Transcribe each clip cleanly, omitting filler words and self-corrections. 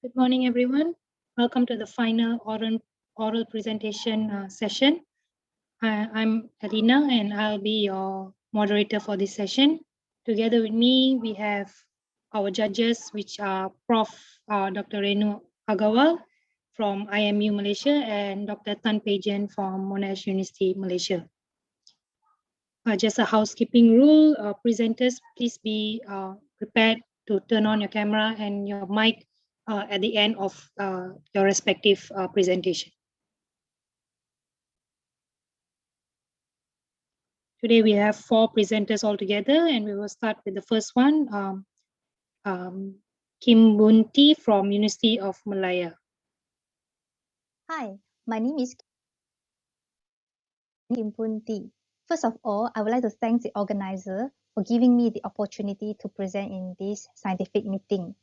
Good morning, everyone. Welcome to the final oral presentation session. I'm Alina, and I'll be your moderator for this session. Together with me, we have our judges, which are Prof. Dr. Renu Agawal from IMU Malaysia and Dr. Tan Pei Fen from Monash University, Malaysia. Just a housekeeping rule, presenters, please be prepared to turn on your camera and your mic at the end of your respective presentation. Today we have 4 presenters altogether, and we will start with the first one, Kim Bunti from University of Malaya. Hi, my name is Kim Bunti. First of all, I would like to thank the organizer for giving me the opportunity to present in this scientific meeting.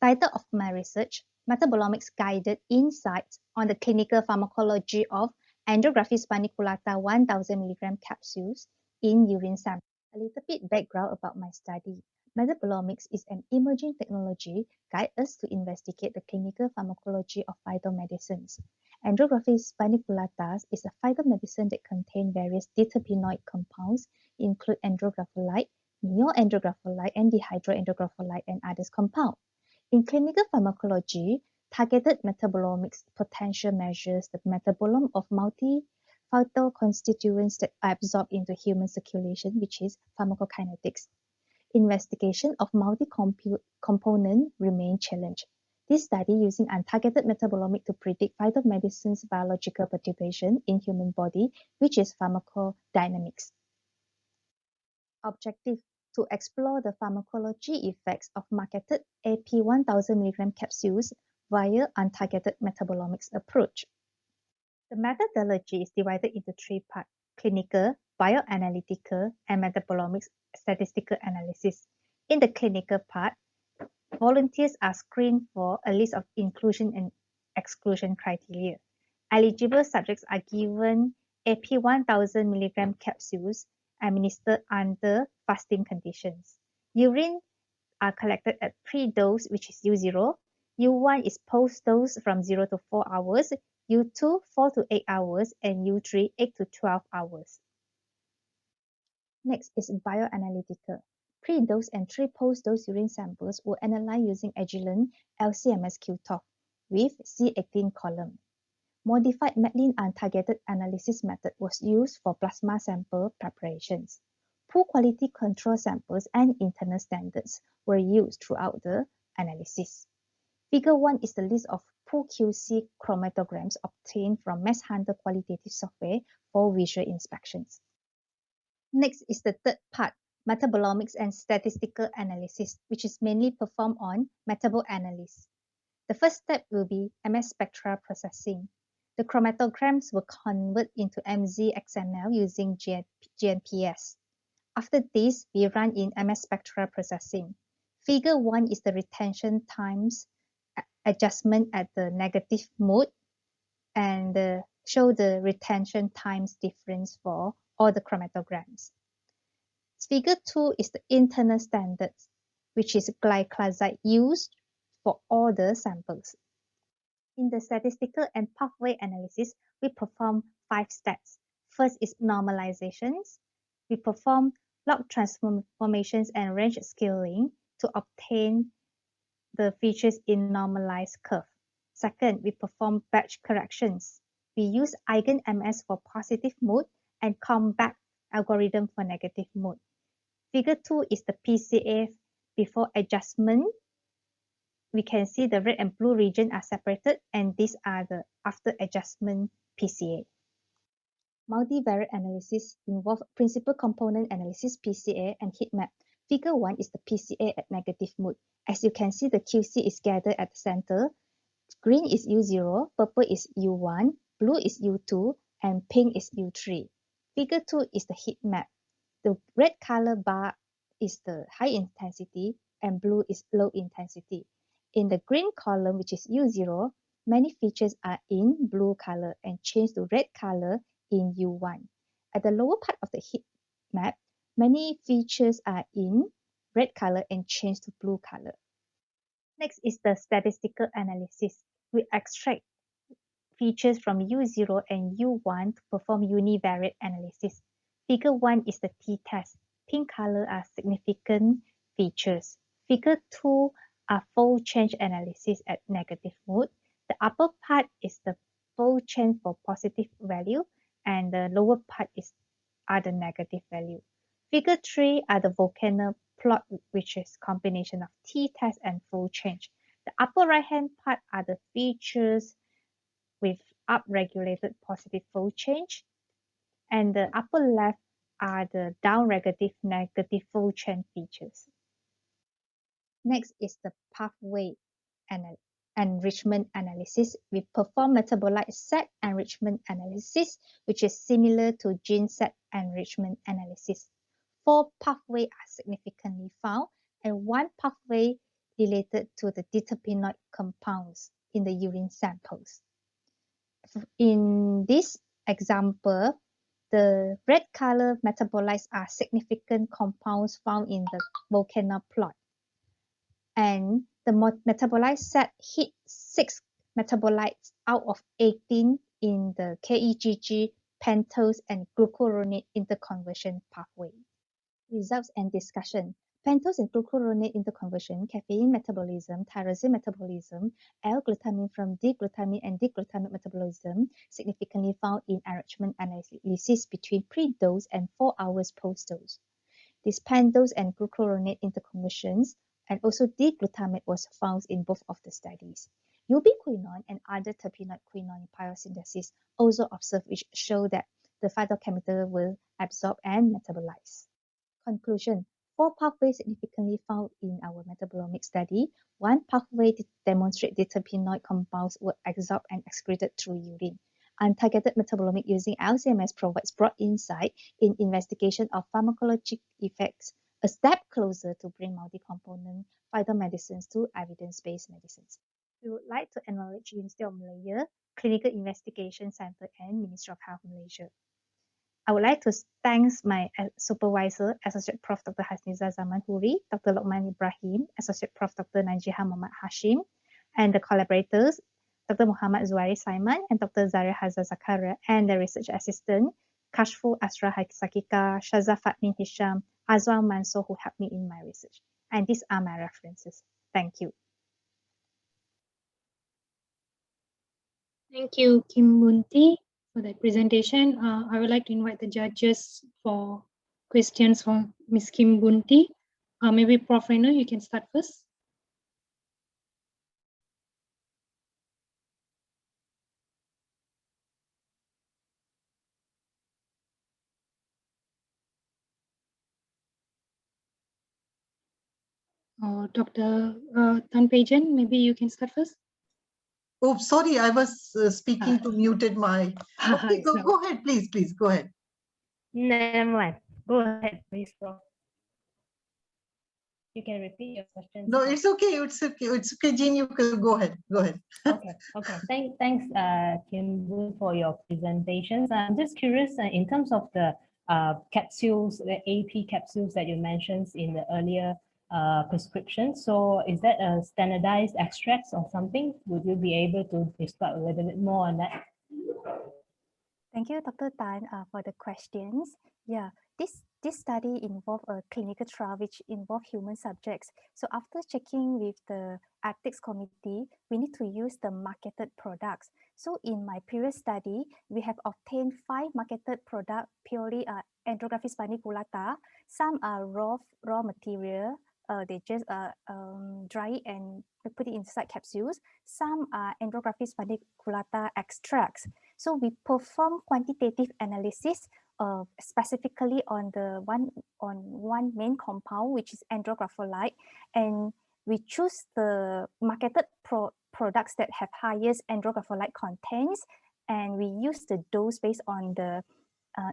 Title of my research, Metabolomics Guided Insights on the Clinical Pharmacology of Andrographis paniculata 1000 mg capsules in urine sample. A little bit background about my study. Metabolomics is an emerging technology guide us to investigate the clinical pharmacology of phytomedicines. Andrographis paniculata is a phytomedicine that contains various diterpenoid compounds, include andrographolite, neoandrographolite, and dihydroandrographolite, and others compounds. In clinical pharmacology, targeted metabolomics potential measures the metabolome of multi-vital constituents that are absorbed into human circulation, which is pharmacokinetics. Investigation of multi-component remain challenged. This study using untargeted metabolomics to predict phytomedicine's biological perturbation in human body, which is pharmacodynamics. Objective: to explore the pharmacology effects of marketed AP 1000 mg capsules via untargeted metabolomics approach. The methodology is divided into 3 parts: clinical, bioanalytical, and metabolomics statistical analysis. In the clinical part, volunteers are screened for a list of inclusion and exclusion criteria. Eligible subjects are given AP 1000 mg capsules administered under fasting conditions. Urine are collected at pre-dose, which is U0. U1 is post-dose from 0 to 4 hours. U2, 4 to 8 hours, and U3, 8 to 12 hours. Next is bioanalytical. Pre-dose and 3 post-dose urine samples were analyzed using Agilent LC-MS QTOF with C18 column. Modified Medlin untargeted analysis method was used for plasma sample preparations. Poor quality control samples and internal standards were used throughout the analysis. Figure 1 is the list of pool QC chromatograms obtained from Mass Hunter qualitative software for visual inspections. Next is the third part, metabolomics and statistical analysis, which is mainly performed on metabolomics. The first step will be MS spectral processing. The chromatograms were converted into MZ XML using GNPS. After this, we run in MS spectral processing. Figure 1 is the retention times adjustment at the negative mode and show the retention times difference for all the chromatograms. Figure 2 is the internal standards, which is glycoside used for all the samples. In the statistical and pathway analysis, we perform 5 steps. First is normalizations. We perform log transformations and range scaling to obtain the features in normalized curve. Second, we perform batch corrections. We use EigenMS for positive mode and comeback algorithm for negative mode. Figure 2 is the PCA before adjustment. We can see the red and blue region are separated, and these are the after adjustment PCA. Multivariate analysis involves principal component analysis PCA and heat map. Figure 1 is the PCA at negative mode. As you can see, the QC is gathered at the center. Green is U0, purple is U1, blue is U2, and pink is U3. Figure 2 is the heat map. The red color bar is the high intensity and blue is low intensity. In the green column, which is U0, many features are in blue color and change to red color in U1. At the lower part of the heat map, many features are in red color and change to blue color. Next is the statistical analysis. We extract features from U0 and U1 to perform univariate analysis. Figure 1 is the t-test. Pink color are significant features. Figure 2 are fold change analysis at negative mode. The upper part is the fold change for positive value, and the lower part are the negative value. Figure 3 are the volcano plot, which is combination of t-test and fold change. The upper right-hand part are the features with upregulated positive fold change, and the upper left are the downregulated negative fold change features. Next is the pathway enrichment analysis. We perform metabolite set enrichment analysis, which is similar to gene set enrichment analysis. 4 pathways are significantly found, and 1 pathway related to the diterpenoid compounds in the urine samples. In this example, the red color metabolites are significant compounds found in the volcano plot. And the metabolite set hit 6 metabolites out of 18 in the KHIM, pentose, and glucuronate interconversion pathway. Results and discussion. Pentose and glucuronate interconversion, caffeine metabolism, tyrosine metabolism, L-glutamine from D-glutamine and D-glutamate metabolism significantly found in enrichment analysis between pre-dose and 4 hours post-dose. This pentose and glucuronate interconversions and also D-glutamate was found in both of the studies. Ubiquinone and other terpenoid quinone biosynthesis also observed, which show that the phytochemical will absorb and metabolize. Conclusion. 4 pathways significantly found in our metabolomic study. 1 pathway demonstrate the terpenoid compounds were absorbed and excreted through urine. Untargeted metabolomic using LCMS provides broad insight in investigation of pharmacologic effects, a step closer to bring multi-component phytomedicines to evidence-based medicines. We would like to acknowledge University of Malaysia, Clinical Investigation Center, and Ministry of Health Malaysia. I would like to thank my supervisor, Associate Prof. Dr. Hasniza Zaman Huri, Dr. Lokman Ibrahim, Associate Prof. Dr. Najiha Muhammad Hashim, and the collaborators, Dr. Muhammad Zuhairi Simon and Dr. Zaria Hazza Zakaria, and the research assistant, Kashfu Asra Sakika, Shaza Fatmin Hisham, Azwan Mansour, who helped me in my research. And these are my references. Thank you. Thank you, Kim Bunti, for that presentation. I would like to invite the judges for questions for Ms. Kim Bunti. Maybe Prof. Reno, you can start first. Dr. Tan Pei Fen, maybe you can start first. Oh, sorry, I was speaking to muted my. Okay, go ahead, please, go ahead. Never mind. Go ahead, please, Prof. You can repeat your question. No, it's okay, Jean, you can go ahead. Okay. Thanks, Kim Boon, for your presentations. I'm just curious in terms of the capsules, the AP capsules that you mentioned in the earlier prescription. So is that a standardized extracts or something? Would you be able to describe a little bit more on that? Thank you, Dr. Tan, for the questions. Yeah, this study involved a clinical trial which involved human subjects. So after checking with the ethics committee, we need to use the marketed products. So in my previous study, we have obtained 5 marketed products, purely Andrographis paniculata. Some are raw material. They just dry it and put it inside capsules. Some are Andrographis paniculata extracts. So we perform quantitative analysis specifically on one main compound, which is andrographolite, and we choose the marketed products that have highest andrographolite contents, and we use the dose based on the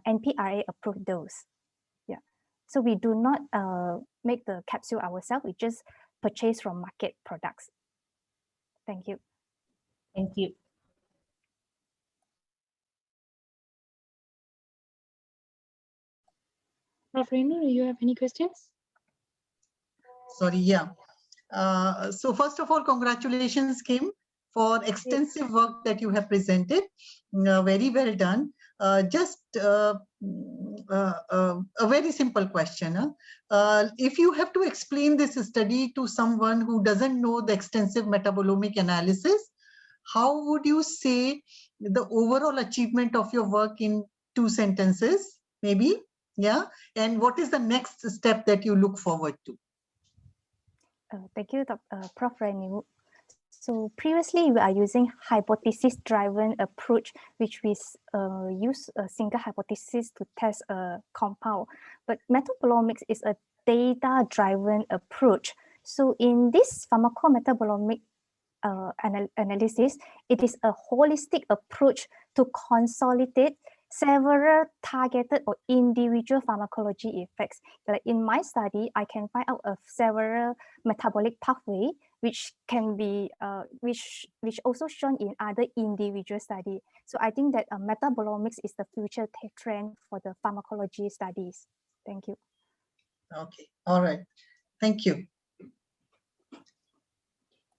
NPRA approved dose. Yeah, so we do not make the capsule ourselves. We just purchase from market products. Thank you. Thank you. Prof. Reno, do you have any questions? Sorry, yeah. So first of all, congratulations, Kim, for extensive work that you have presented. Very well done. Just a very simple question. If you have to explain this study to someone who doesn't know the extensive metabolomic analysis, how would you say the overall achievement of your work in 2 sentences, maybe? Yeah. And what is the next step that you look forward to? Thank you, Prof. Renu. So previously, we are using hypothesis-driven approach, which we use a single hypothesis to test a compound. But metabolomics is a data-driven approach. So in this pharmacometabolomic analysis, it is a holistic approach to consolidate several targeted or individual pharmacology effects. Like in my study, I can find out of several metabolic pathway which can be which also shown in other individual study. So I think that metabolomics is the future trend for the pharmacology studies. Thank you. Okay, all right. Thank you.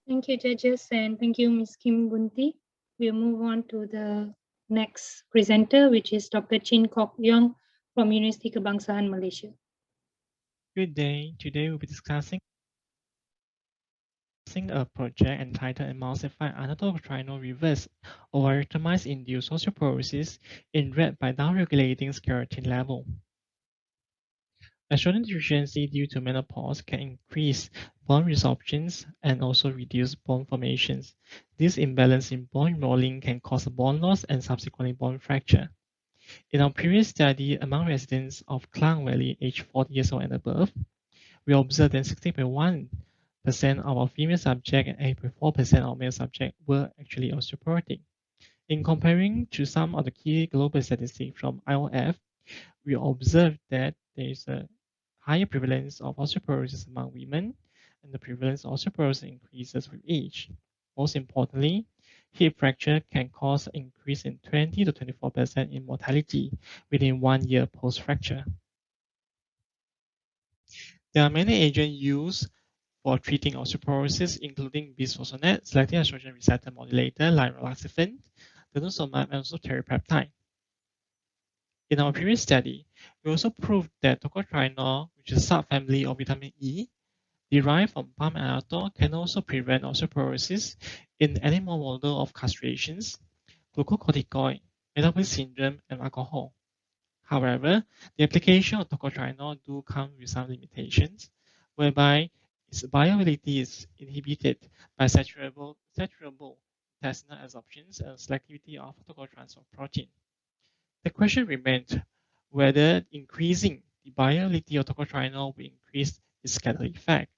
Thank you, judges, and thank you, Ms. Kim Bunti. We'll move on to the next presenter, which is Dr. Chin Kok Yong from University Kebangsaan, Malaysia. Good day. Today we'll be discussing a project entitled Emulsified Anatocotrienol Reverse or Erythromycin-induced osteoporosis in rat by downregulating skeleton level. Estrogen deficiency due to menopause can increase bone resorptions and also reduce bone formations. This imbalance in bone rolling can cause bone loss and subsequently bone fracture. In our previous study among residents of Klang Valley aged 40 years old and above, we observed that 60.1% of our female subject and 8.4% of male subject were actually osteoporotic. In comparing to some of the key global statistics from IOF, we observed that there is a higher prevalence of osteoporosis among women, and the prevalence of osteoporosis increases with age. Most importantly, hip fracture can cause an increase in 20 to 24% in mortality within 1 year post-fracture. There are many agents used for treating osteoporosis, including bisphosphonate, selective estrogen receptor modulator like raloxifene, denosumab, and also teriparatide. In our previous study, we also proved that tocotrienol, which is a subfamily of vitamin E, derived from palm annatto, can also prevent osteoporosis in animal model of castrations, glucocorticoid, metabolic syndrome, and alcohol. However, the application of tocotrienol do come with some limitations, whereby its bioavailability is inhibited by saturable intestinal absorptions and selectivity of tocotransfer protein. The question remained whether increasing the bioavailability of tocotrienol will increase its catalytic effect.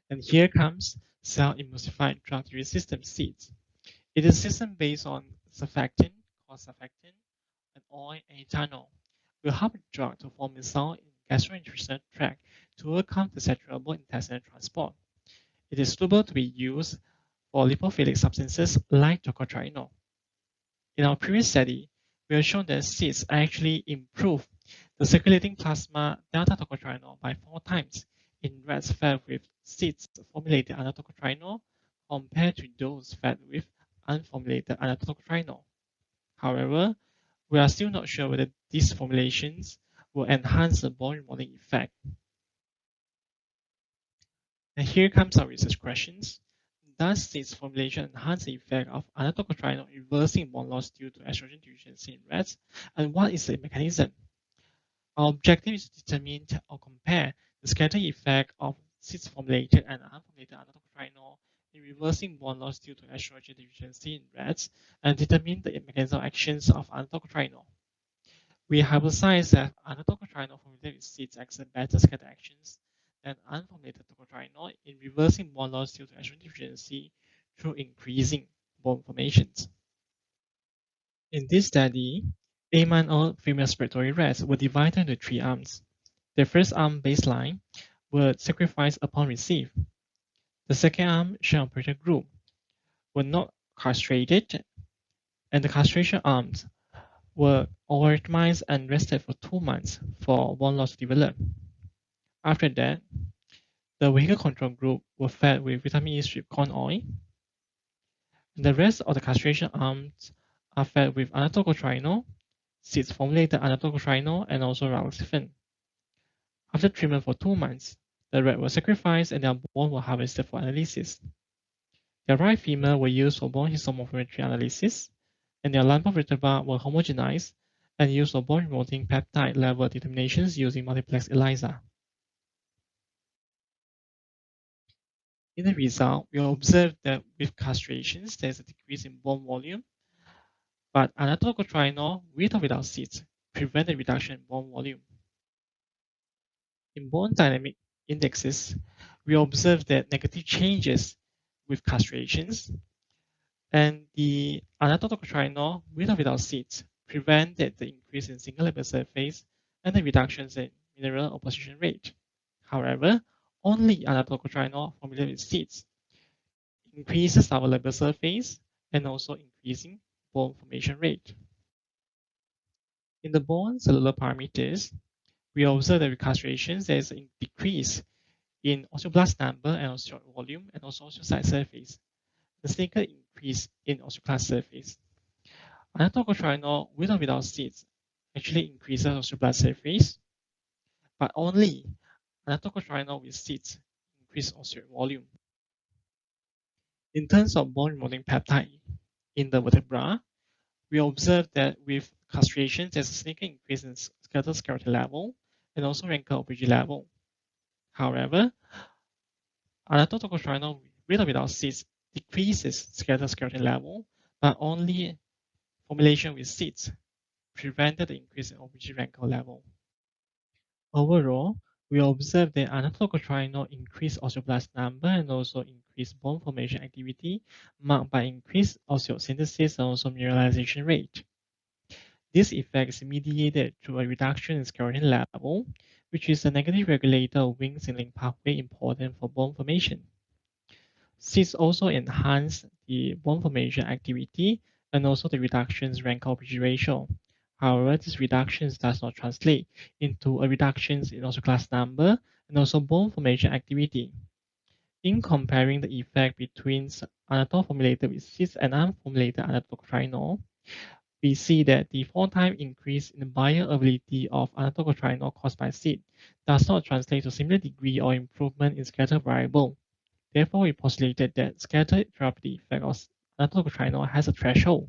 And here comes cell-emulsified drug delivery system SEEDS. It is a system based on surfactant, cos-surfactant, and oil and ethanol. Will help the drug to form a cell in gastrointestinal tract to overcome the saturable intestinal transport. It is suitable to be used for lipophilic substances like tocotrienol. In our previous study, we have shown that SEEDS actually improve the circulating plasma delta tocotrienol by 4 times in rats fed with SEEDS formulated anatocotrienol compared to those fed with unformulated anatocotrienol. However, we are still not sure whether these formulations will enhance the bone remodeling effect. And here comes our research questions. Does SEEDS formulation enhance the effect of anatocotrienol reversing bone loss due to estrogen deficiency in rats? And what is the mechanism? Our objective is to determine or compare the scatter effect of SEEDS formulated and unformulated anatocotrienol in reversing bone loss due to estrogen deficiency in rats and determine the mechanism of actions of anatocotrienol. We hypothesized that anatocotrienol formulated with SEEDS exert better scatter actions than unformulated tocotrienol in reversing bone loss due to estrogen deficiency through increasing bone formations. In this study, 8-month-old female respiratory rats were divided into 3 arms. The first arm baseline were sacrificed upon receive. The second arm, shown operator group, were not castrated, and the castration arms were overoptimized and rested for 2 months for bone loss to develop. After that, The vehicle control group were fed with vitamin E strip corn oil. The rest of the castration arms are fed with anatocotrienol, seeds formulated anatocotrienol, and also riboflavin. After treatment for 2 months, the rat were sacrificed and their bone were harvested for analysis. Their right femur were used for bone histomorphometry analysis, and their lumbar vertebra were homogenized and used for bone remoting peptide level determinations using multiplex ELISA. In the result, we observed that with castrations, there is a decrease in bone volume, but anatocotrienol with or without seeds prevent the reduction in bone volume. In bone dynamic indexes, we observed that negative changes with castrations, and the anatocotrienol with or without seeds prevented the increase in single label surface and the reductions in mineral opposition rate. However, only anatocotrienol formulated with seeds increases our label surface and also increasing bone formation rate. In the bone cellular parameters, we observe that with castrations, there is a decrease in osteoblast number and osteoid volume and also osteocyte surface. The second increase in osteoclast surface. Anatocotrienol with or without seeds actually increases osteoblast surface, but only anatocotrienol with seeds increase osteoid volume. In terms of bone remodeling peptide in the vertebra, we observe that with castration, there's a significant increase in skeletal skeleton level and also ankle OPG level. However, anatocotrienol with or without seeds decreases skeletal skeleton level, but only formulation with seeds prevented the increase in OPG ankle level. Overall, we observed that anatocotrienol increased osteoblast number and also increased bone formation activity marked by increased osteosynthesis and also mineralization rate. This effect is mediated through a reduction in skeleton level, which is a negative regulator of wing signaling pathway important for bone formation. Seeds also enhance the bone formation activity and also the reductions rank OPG ratio. However, this reductions does not translate into a reductions in osteoclast number and also bone formation activity. In comparing the effect between anatole formulated with seeds and unformulated anatocotrienol, we see that the 4-time increase in the bioavailability of anatocotrienol caused by seed does not translate to similar degree or improvement in skeletal variable. Therefore, we postulated that skeletal therapeutic effect of anatocotrienol has a threshold,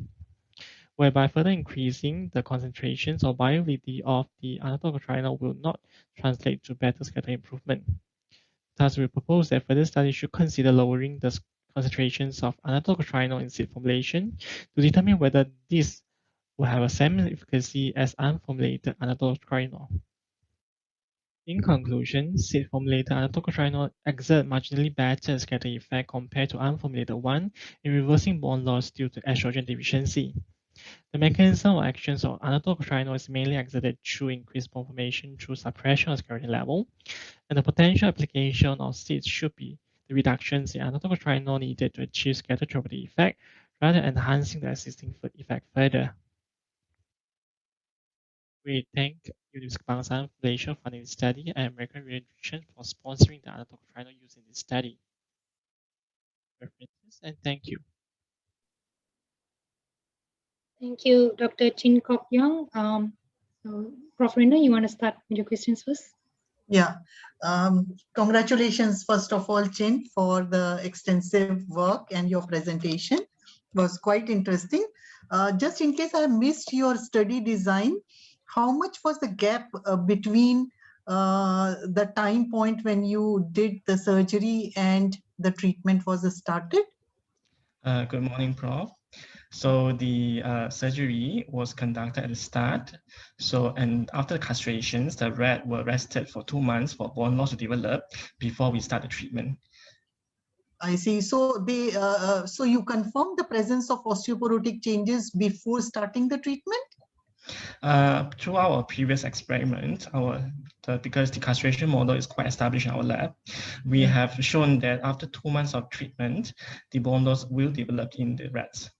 whereby further increasing the concentrations or bioavailability of the anatocotrienol will not translate to better skeletal improvement. Thus, we propose that further studies should consider lowering the concentrations of anatocotrienol in seed formulation to determine whether this will have a same efficacy as unformulated anatocotrienol. In conclusion, seed-formulated anatocotrienol exert marginally better skeletal effect compared to unformulated one in reversing bone loss due to estrogen deficiency. The mechanism of actions of anatocotrienol is mainly exerted through increased bone formation through suppression of skeleton level, and the potential application of seeds should be the reductions in anatocotrienol needed to achieve skeletal therapeutic effect rather than enhancing the existing effect further. We thank University Malaysia for funding the study and American Nutrition for sponsoring the anatocotrienol use in this study. References and thank you. Thank you, Dr. Chin Kok Yong. So, Prof. Rina, you want to start with your questions first? Yeah. Congratulations, first of all, Chin, for the extensive work, and your presentation was quite interesting. Just in case I missed your study design, how much was the gap between the time point when you did the surgery and the treatment was started? Good morning, Prof. So the surgery was conducted at the start. So, and after the castrations, the rat were rested for 2 months for bone loss to develop before we start the treatment. I see. So they, so you confirmed the presence of osteoporotic changes before starting the treatment? Through our previous experiment, because the castration model is quite established in our lab, we have shown that after 2 months of treatment, the bone loss will develop in the rats.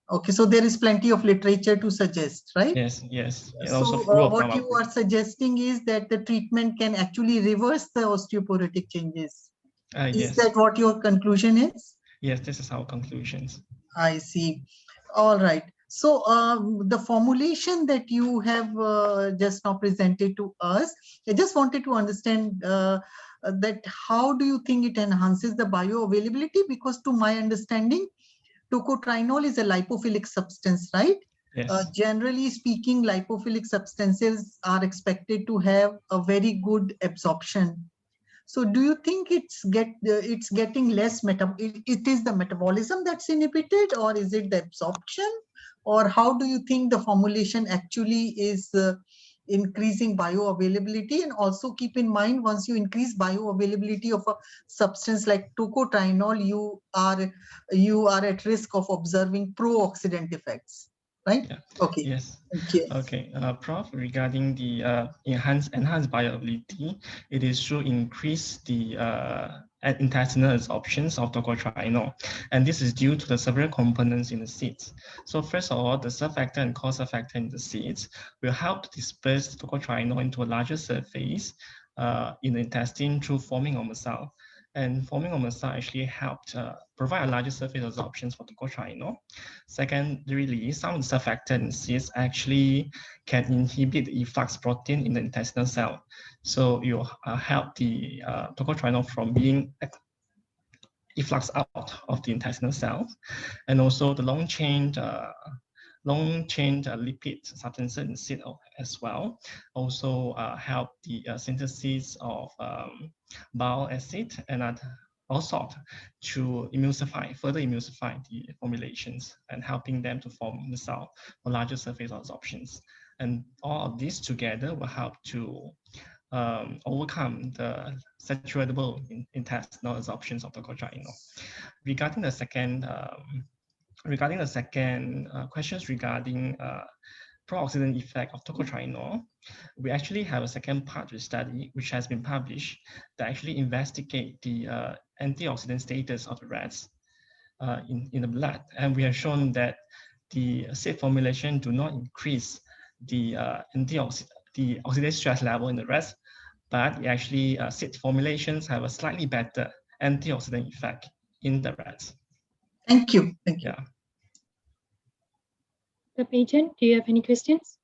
Okay, so there is plenty of literature to suggest, right? Yes, yes. And So also proof of what you probably. are suggesting is that the treatment can actually reverse the osteoporotic changes. Is Yes. that what your conclusion is? Yes, this is our conclusions. I see. All right. So the formulation that you have just now presented to us, I just wanted to understand that how do you think it enhances the bioavailability? Because to my understanding, tocotrienol is a lipophilic substance, right? Yes. Generally speaking, lipophilic substances are expected to have a very good absorption. So do you think it's getting less it is the metabolism that's inhibited, or is it the absorption, or how do you think the formulation actually is increasing bioavailability? And also keep in mind, once you increase bioavailability of a substance like tocotrienol, you are at risk of observing pro-oxidant effects, right? Yeah. Okay. Yes. Okay. Okay. Prof, regarding the enhanced bioavailability, it is to increase the intestinal absorptions of tocotrienol, and this is due to the several components in the seeds. So first of all, the surfactant and co-surfactant in the seeds will help to disperse tocotrienol into a larger surface in the intestine through forming of cell. And forming of cell actually helped provide a larger surface absorptions for tocotrienol. Secondarily, some surfactants actually can inhibit the efflux protein in the intestinal cell. So you help the tocotrienol from being efflux out of the intestinal cells. And also the long-chain lipid substances in the seed as well also help the synthesis of bile acid and also to further emulsify the formulations and helping them to form the cell for larger surface absorptions. And all of this together will help to overcome the saturatable intestinal absorptions of the tocotrienol. Regarding the second questions regarding pro-oxidant effect of tocotrienol, we actually have a second part of the study which has been published that actually investigate the antioxidant status of the rats in the blood, and we have shown that the seed formulation do not increase the oxidative stress level in the rats, but actually seed formulations have a slightly better antioxidant effect in the rats. Thank you. Thank you. Yeah. Dr. Pajan, do you have any questions?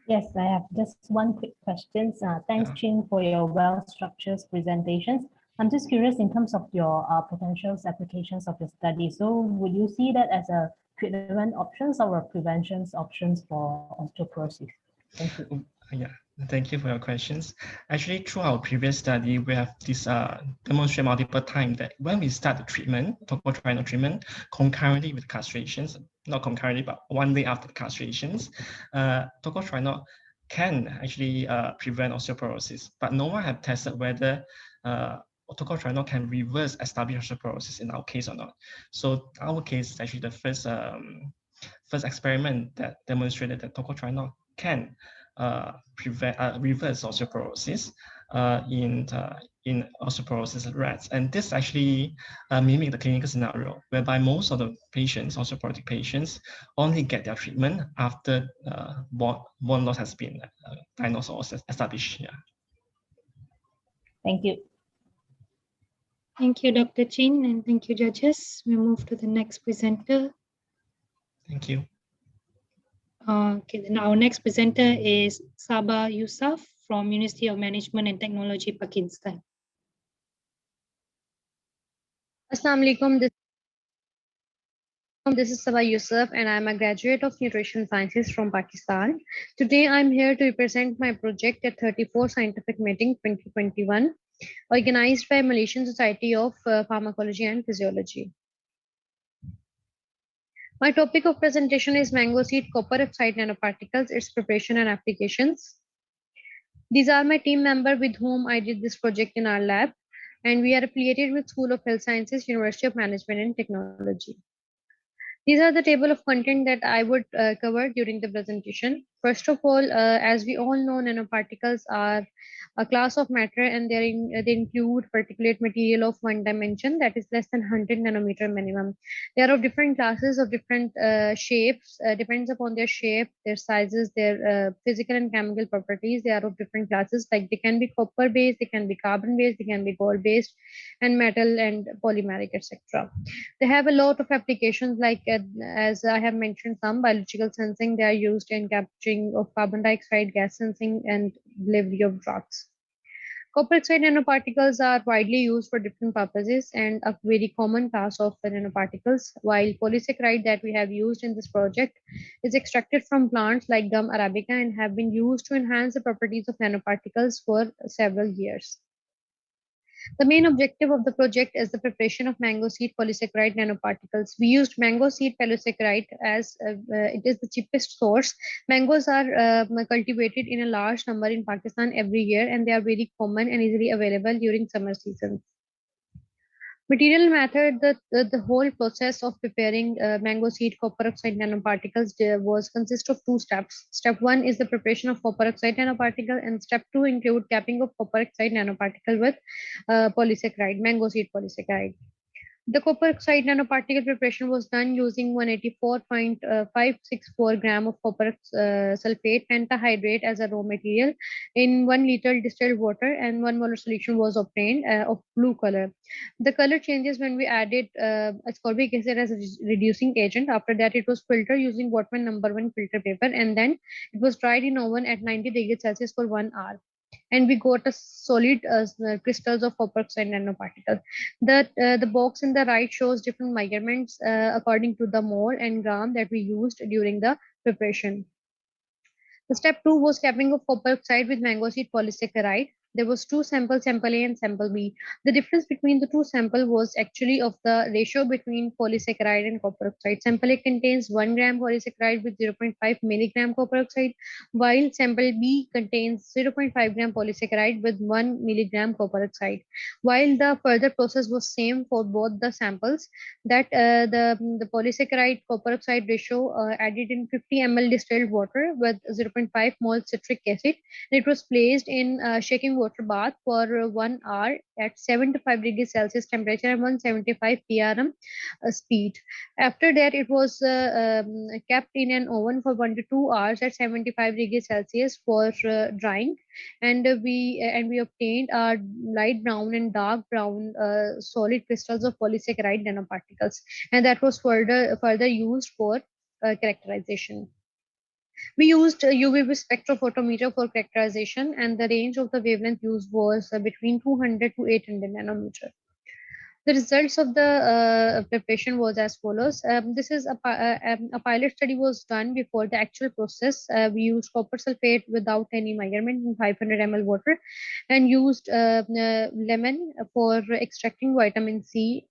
Yes, I have just one quick question. Thanks, Chin, for your well-structured presentations. I'm just curious in terms of your potential applications of your study. So would you see that as a treatment options or a prevention options for osteoporosis? Thank you. Yeah, thank you for your questions. Actually, through our previous study, we have this demonstrate multiple times that when we start the treatment, tocotrienol treatment, concurrently with castrations, not concurrently, but one day after the castrations, tocotrienol can actually prevent osteoporosis, but no one have tested whether tocotrienol can reverse established osteoporosis in our case or not. So our case is actually the first experiment that demonstrated that tocotrienol can reverse osteoporosis in osteoporosis rats, and this actually mimic the clinical scenario whereby most of the patients, osteoporotic patients, only get their treatment after bone loss has been diagnosed or established. Yeah. Thank you. Thank you, Dr. Chin, and thank you, judges. We move to the next presenter. Thank you. Okay, then our next presenter is Saba Yousaf from University of Management and Technology, Pakistan. Assalamu alaikum. This is Saba Yousaf, and I'm a graduate of Nutrition Sciences from Pakistan. Today, I'm here to represent my project at 34 Scientific Meeting 2021, organized by Malaysian Society of Pharmacology and Physiology. My topic of presentation is mango seed copper oxide nanoparticles, its preparation and applications. These are my team members with whom I did this project in our lab, and we are affiliated with School of Health Sciences, University of Management and Technology. These are the table of content that I would cover during the presentation. First of all, as we all know, nanoparticles are a class of matter, and they include particulate material of one dimension, that is less than 100 nanometer minimum. They are of different classes, of different shapes, depends upon their shape, their sizes, their physical and chemical properties. They are of different classes, like they can be copper based, they can be carbon based, they can be gold based, and metal and polymeric, etc. They have a lot of applications, like as I have mentioned, some biological sensing. They are used in capturing of carbon dioxide, gas sensing, and delivery of drugs. Copper oxide nanoparticles are widely used for different purposes and a very common class of nanoparticles, while polysaccharide that we have used in this project is extracted from plants like gum arabica and have been used to enhance the properties of nanoparticles for several years. The main objective of the project is the preparation of mango seed polysaccharide nanoparticles. We used mango seed polysaccharide as it is the cheapest source. Mangoes are cultivated in a large number in Pakistan every year, and they are very common and easily available during summer season. Material method, the whole process of preparing mango seed copper oxide nanoparticles was consist of two steps. Step one is the preparation of copper oxide nanoparticle, and step two include capping of copper oxide nanoparticle with polysaccharide, mango seed polysaccharide. The copper oxide nanoparticle preparation was done using 184.564 gram of copper sulfate pentahydrate as a raw material in 1 liter distilled water, and 1 molar solution was obtained of blue color. The color changes when we added ascorbic acid as a reducing agent. After that, it was filtered using Wortman #1 filter paper, and then it was dried in oven at 90 degrees Celsius for 1 hour. And we got a solid crystals of copper oxide nanoparticle. The box in the right shows different measurements according to the mole and gram that we used during the preparation. The step two was capping of copper oxide with mango seed polysaccharide. There was two samples, sample A and sample B. The difference between the two samples was actually of the ratio between polysaccharide and copper oxide. Sample A contains 1 gram polysaccharide with 0.5 milligram copper oxide, while sample B contains 0.5 gram polysaccharide with 1 milligram copper oxide. While the further process was same for both the samples, that the polysaccharide copper oxide ratio added in 50 ml distilled water with 0.5 mole citric acid. It was placed in shaking water bath for 1 hour at 75 degrees Celsius temperature and 175 PRM speed. After that, it was kept in an oven for 1 to 2 hours at 75 degrees Celsius for drying, and we obtained light brown and dark brown solid crystals of polysaccharide nanoparticles, and that was further used for characterization. We used UV spectrophotometer for characterization, and the range of the wavelength used was between 200 to 800 nanometer. The results of the preparation was as follows. This is a pilot study was done before the actual process. We used copper sulfate without any measurement in 500 ml water, and used lemon for extracting vitamin C,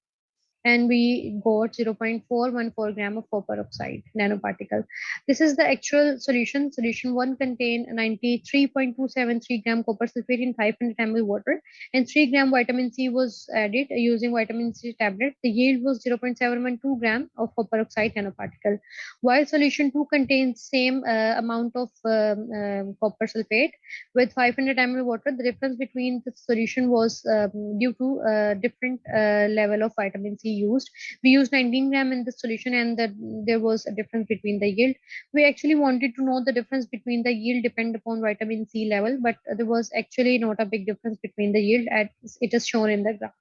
and we got 0.414 gram of copper oxide nanoparticle. This is the actual solution. Solution 1 contained 93.273 gram copper sulfate in 500 ml water, and 3 gram vitamin C was added using vitamin C tablet. The yield was 0.712 gram of copper oxide nanoparticle. While solution 2 contains same amount of copper sulfate with 500 ml water, the difference between the solution was due to different level of vitamin C used. We used 19 gram in the solution, and there was a difference between the yield. We actually wanted to know the difference between the yield depend upon vitamin C level, but there was actually not a big difference between the yield as it is shown in the graph.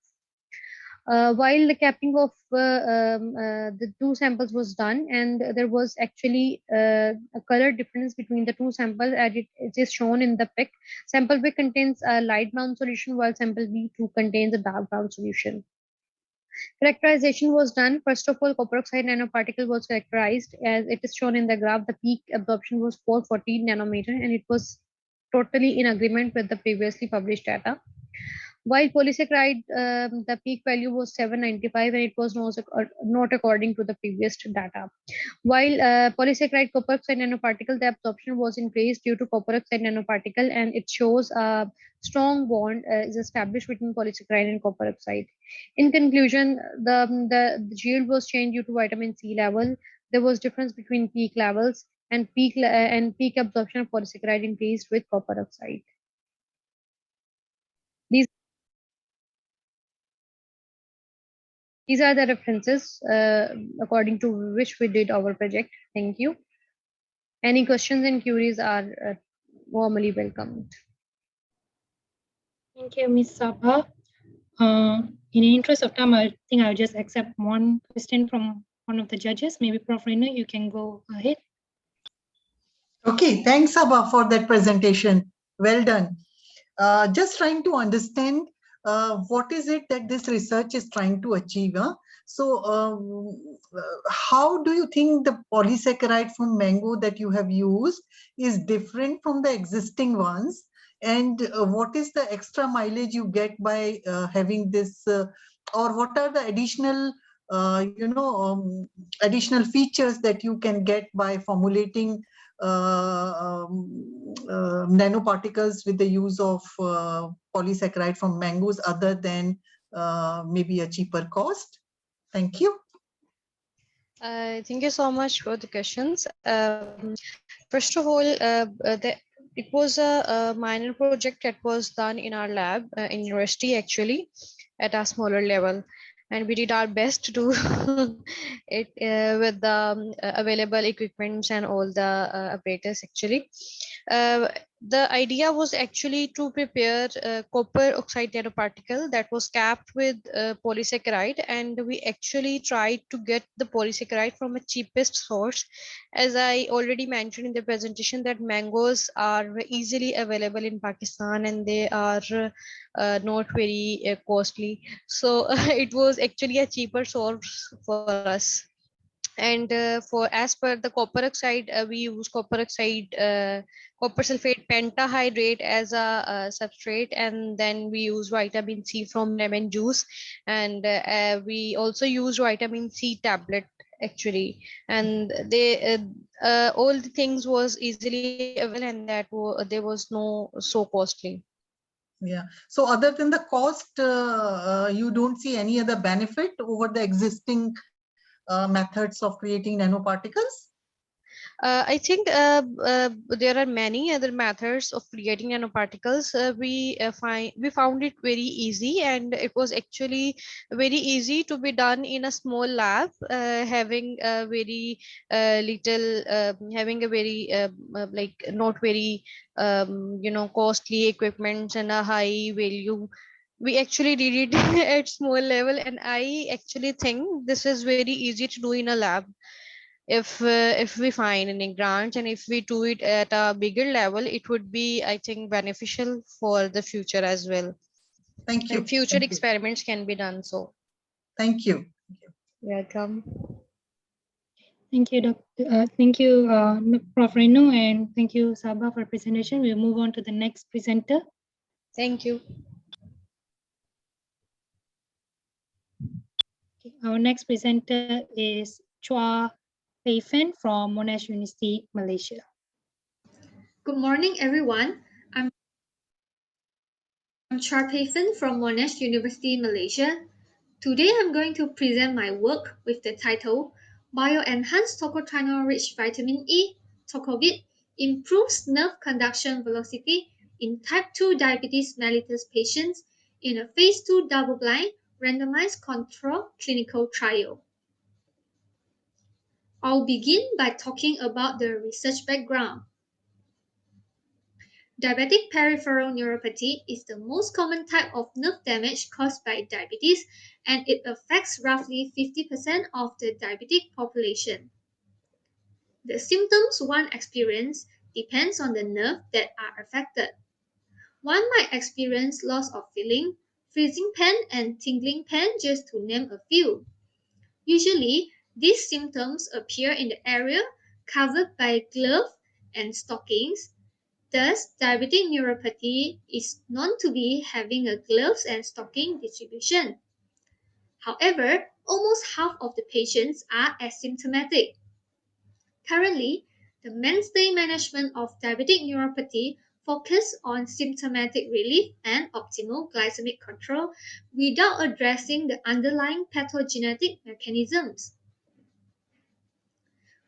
While the capping of the two samples was done, and there was actually a color difference between the two samples, as it is shown in the pic. Sample B contains a light brown solution, while sample B2 contains a dark brown solution. Characterization was done. First of all, copper oxide nanoparticle was characterized as it is shown in the graph. The peak absorption was 440 nanometer, and it was totally in agreement with the previously published data. While polysaccharide, the peak value was 795, and it was not according to the previous data. While polysaccharide copper oxide nanoparticle, the absorption was increased due to copper oxide nanoparticle, and it shows a strong bond is established between polysaccharide and copper oxide. In conclusion, the yield was changed due to vitamin C level. There was difference between peak levels, and peak absorption of polysaccharide increased with copper oxide. These are the references according to which we did our project. Thank you. Any questions and queries are warmly welcomed. Thank you, Ms. Saba. In the interest of time, I think I'll just accept one question from one of the judges. Maybe Prof. Renu, you can go ahead. Okay, thanks, Saba, for that presentation. Well done. Just trying to understand what is it that this research is trying to achieve. Huh? So how do you think the polysaccharide from mango that you have used is different from the existing ones? And what is the extra mileage you get by having this, or what are the additional, additional features that you can get by formulating nanoparticles with the use of polysaccharide from mangoes other than maybe a cheaper cost? Thank you. Thank you so much for the questions. First of all, it was a minor project that was done in our lab in university, actually, at a smaller level. And we did our best to do it with the available equipments and all the apparatus, actually. The idea was actually to prepare copper oxide nanoparticle that was capped with polysaccharide, and we actually tried to get the polysaccharide from a cheapest source. As I already mentioned in the presentation, that mangoes are easily available in Pakistan and they are not very costly. So it was actually a cheaper source for us. And for as per the copper oxide, we use copper oxide, copper sulfate pentahydrate as a substrate, and then we use vitamin C from lemon juice, and we also use vitamin C tablet, actually. And they all the things was easily available, and that there was no so costly. Yeah. So other than the cost, you don't see any other benefit over the existing methods of creating nanoparticles? I think there are many other methods of creating nanoparticles. We found it very easy, and it was actually very easy to be done in a small lab, having a very little, having a very like not very costly equipment and a high value. We actually did it at small level, and I actually think this is very easy to do in a lab. If we find any grants and if we do it at a bigger level, it would be, I think, beneficial for the future as well. Thank you. And future Thank experiments can be done. So thank you. welcome. Thank you, Dr. Thank you, Prof. Renu, and thank you, Saba, for presentation. We'll move on to the next presenter. Thank you. Okay, our next presenter is Chuar Pei Fen from Monash University, Malaysia. Good morning, everyone. I'm Chuar Pei Fen from Monash University, Malaysia. Today, I'm going to present my work with the title Bioenhanced Tocotrienol-Rich Vitamin E, Tocovit, Improves Nerve Conduction Velocity in Type 2 Diabetes mellitus patients in a Phase 2 double-blind randomized control clinical trial. I'll begin by talking about the research background. Diabetic peripheral neuropathy is the most common type of nerve damage caused by diabetes, and it affects roughly 50% of the diabetic population. The symptoms one experiences depends on the nerve that are affected. One might experience loss of feeling, freezing pain, and tingling pain, just to name a few. Usually, these symptoms appear in the area covered by gloves and stockings. Thus, diabetic neuropathy is known to be having a gloves and stocking distribution. However, almost half of the patients are asymptomatic. Currently, the mainstay management of diabetic neuropathy focuses on symptomatic relief and optimal glycemic control without addressing the underlying pathogenetic mechanisms.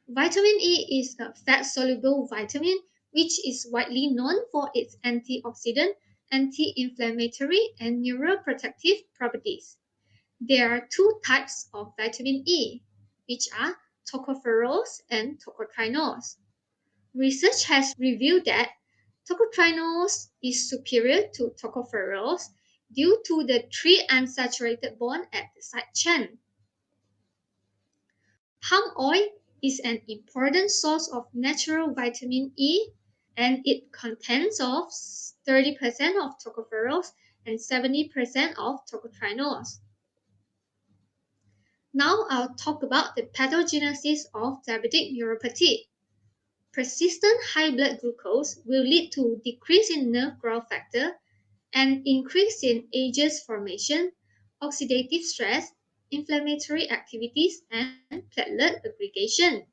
Vitamin E is a fat-soluble vitamin which is widely known for its antioxidant, anti-inflammatory, and neuroprotective properties. There are two types of vitamin E, which are tocopherols and tocotrienols. Research has revealed that tocotrienols is superior to tocopherols due to the 3 unsaturated bond at the side chain. Palm oil is an important source of natural vitamin E, and it contains of 30% of tocopherols and 70% of tocotrienols. Now I'll talk about the pathogenesis of diabetic neuropathy. Persistent high blood glucose will lead to decrease in nerve growth factor and increase in ages formation, oxidative stress, inflammatory activities, and platelet aggregation.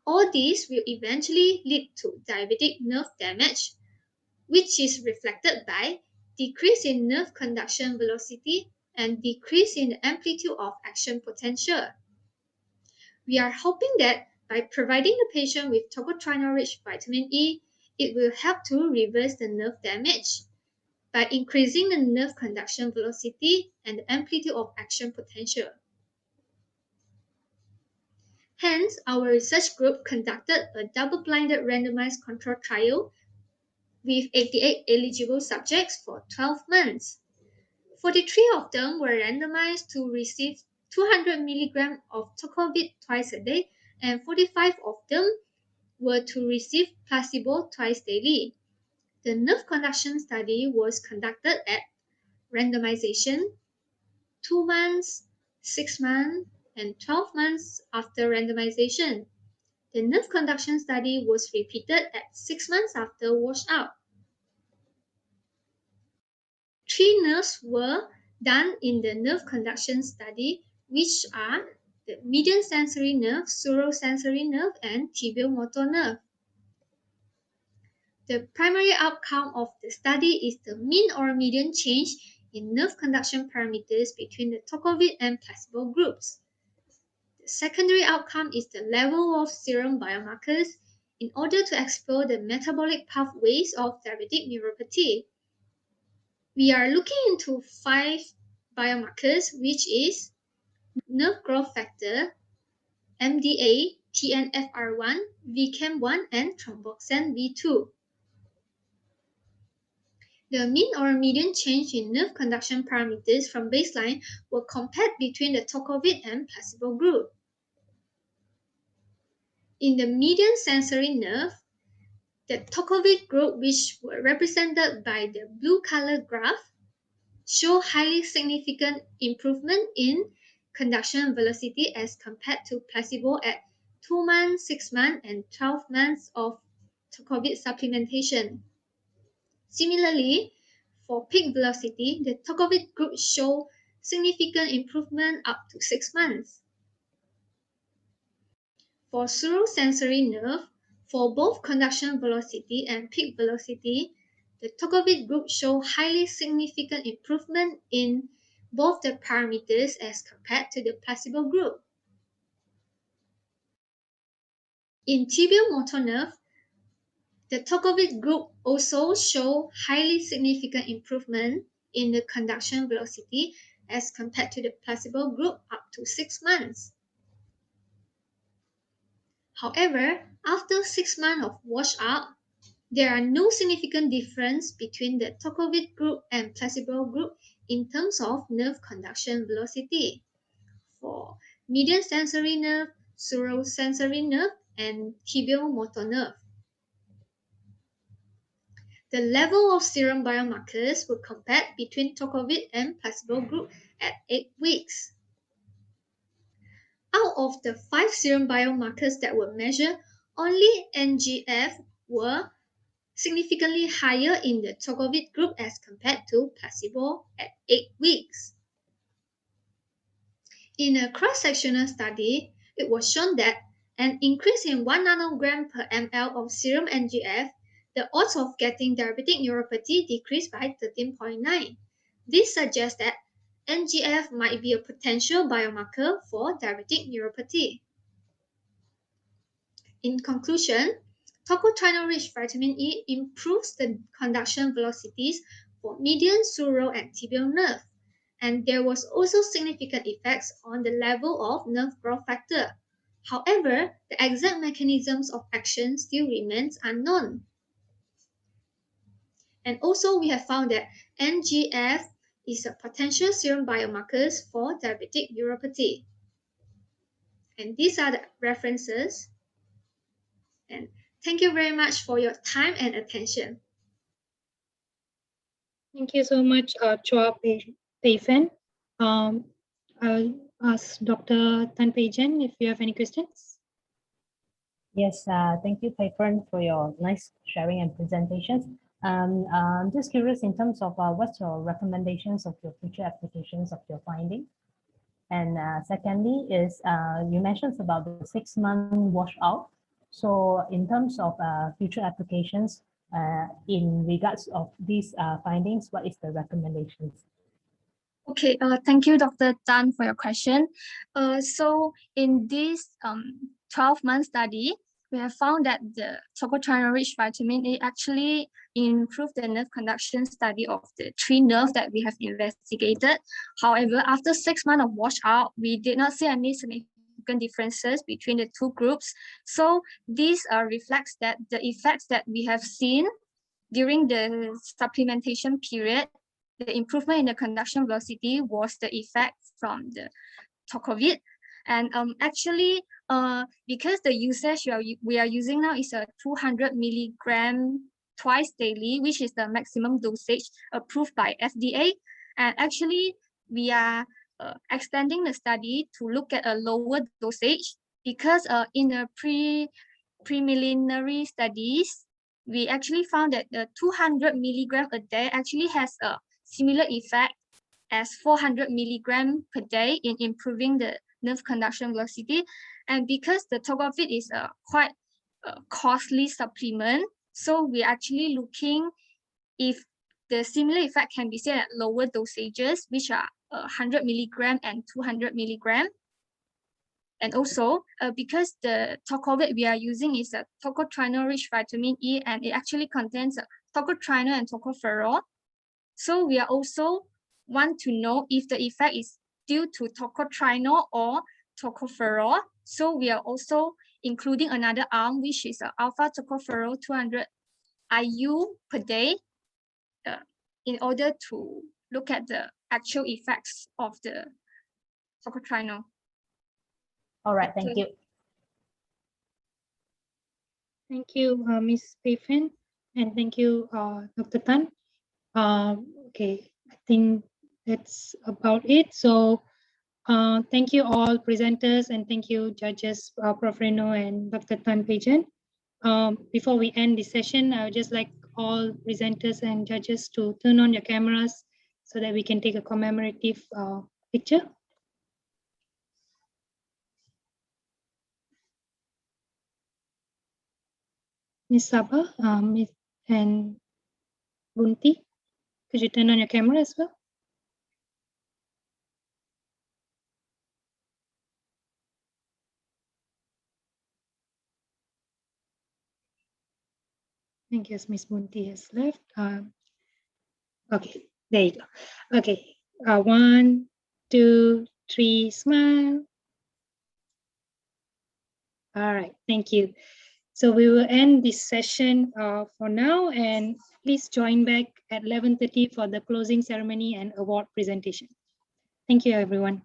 All these will eventually lead to diabetic nerve damage, which is reflected by decrease in nerve conduction velocity and decrease in the amplitude of action potential. We are hoping that by providing the patient with tocotrienol-rich vitamin E, it will help to reverse the nerve damage by increasing the nerve conduction velocity and the amplitude of action potential. Hence, our research group conducted a double-blinded randomized control trial with 88 eligible subjects for 12 months. 43 of them were randomized to receive 200 mg of tocovit twice a day, and 45 of them were to receive placebo twice daily. The nerve conduction study was conducted at randomization, 2 months, 6 months, and 12 months after randomization. The nerve conduction study was repeated at 6 months after washout. 3 nerves were done in the nerve conduction study, which are the median sensory nerve, surosensory nerve, and tibial motor nerve. The primary outcome of the study is the mean or median change in nerve conduction parameters between the tocovit and placebo groups. The secondary outcome is the level of serum biomarkers in order to explore the metabolic pathways of diabetic neuropathy. We are looking into 5 biomarkers, which is nerve growth factor, MDA, TNFR1, VCAM1, and thromboxane V2. The mean or median change in nerve conduction parameters from baseline were compared between the tocovit and placebo group. In the median sensory nerve, the tocovit group, which were represented by the blue color graph, show highly significant improvement in conduction velocity as compared to placebo at 2 months, 6 months, and 12 months of tocovit supplementation. Similarly, for peak velocity, the tocovit group show significant improvement up to 6 months. For surosensory nerve, for both conduction velocity and peak velocity, the tocovit group show highly significant improvement in both the parameters as compared to the placebo group. In tibial motor nerve, the tocovit group also show highly significant improvement in the conduction velocity as compared to the placebo group up to 6 months. However, after 6 months of washout, there are no significant difference between the tocovit group and placebo group in terms of nerve conduction velocity for median sensory nerve, surosensory nerve, and tibial motor nerve. The level of serum biomarkers were compared between tocovit and placebo group at 8 weeks. Out of the 5 serum biomarkers that were measured, only NGF were significantly higher in the tocovit group as compared to placebo at 8 weeks. In a cross-sectional study, it was shown that an increase in 1 nanogram per ml of serum NGF, the odds of getting diabetic neuropathy decreased by 13.9. This suggests that NGF might be a potential biomarker for diabetic neuropathy. In conclusion, tocotrienol-rich vitamin E improves the conduction velocities for median, sural, and tibial nerve. And there was also significant effects on the level of nerve growth factor. However, the exact mechanisms of action still remains unknown. And also we have found that NGF is a potential serum biomarkers for diabetic neuropathy. And these are the references. And thank you very much for your time and attention. Thank you so much, Chuar Pei Fen. I'll ask Dr. Tan Pei Jen if you have any questions. Yes, thank you, Pei Fen, for your nice sharing and presentations. I'm just curious in terms of what's your recommendations of your future applications of your finding? And secondly is you mentioned about the 6-month washout. So in terms of future applications, in regards of these findings, what is the recommendations? Okay, thank you, Dr. Tan, for your question. So in this 12-month study, we have found that the tocotrienol-rich vitamin A actually improved the nerve conduction study of the 3 nerves that we have investigated. However, after 6 months of washout, we did not see any significant differences between the 2 groups. So this reflects that the effects that we have seen during the supplementation period, the improvement in the conduction velocity was the effect from the tocovit. And actually, because the usage we are using now is a 200 milligram twice daily, which is the maximum dosage approved by FDA. And actually, we are extending the study to look at a lower dosage because in the preliminary studies, we actually found that the 200 milligram a day actually has a similar effect as 400 milligram per day in improving the nerve conduction velocity. And because the tocovit is a quite costly supplement, so we're actually looking if the similar effect can be seen at lower dosages, which are 100 milligram and 200 milligram. And also, because the tocovit we are using is a tocotrienol-rich vitamin E, and it actually contains tocotrienol and tocopherol. So we are also want to know if the effect is due to tocotrienol or tocopherol. So we are also including another arm, which is alpha tocopherol 200 IU per day in order to look at the actual effects of the tocotrienol. All right, thank you. Thank you, Ms. Pei Fen, and thank you, Dr. Tan. Okay, I think that's about it. So thank you all presenters, and thank you judges, Prof. Reno and Dr. Tan Pei Jen. Before we end this session, I would just like all presenters and judges to turn on your cameras so that we can take a commemorative picture. Ms. Saba and Bunti, could you turn on your camera as well? I guess Ms. Bunti has left. Okay, there you go. Okay, 1, 2, 3, smile. All right, thank you. So we will end this session for now, and please join back at 11:30 for the closing ceremony and award presentation. Thank you, everyone.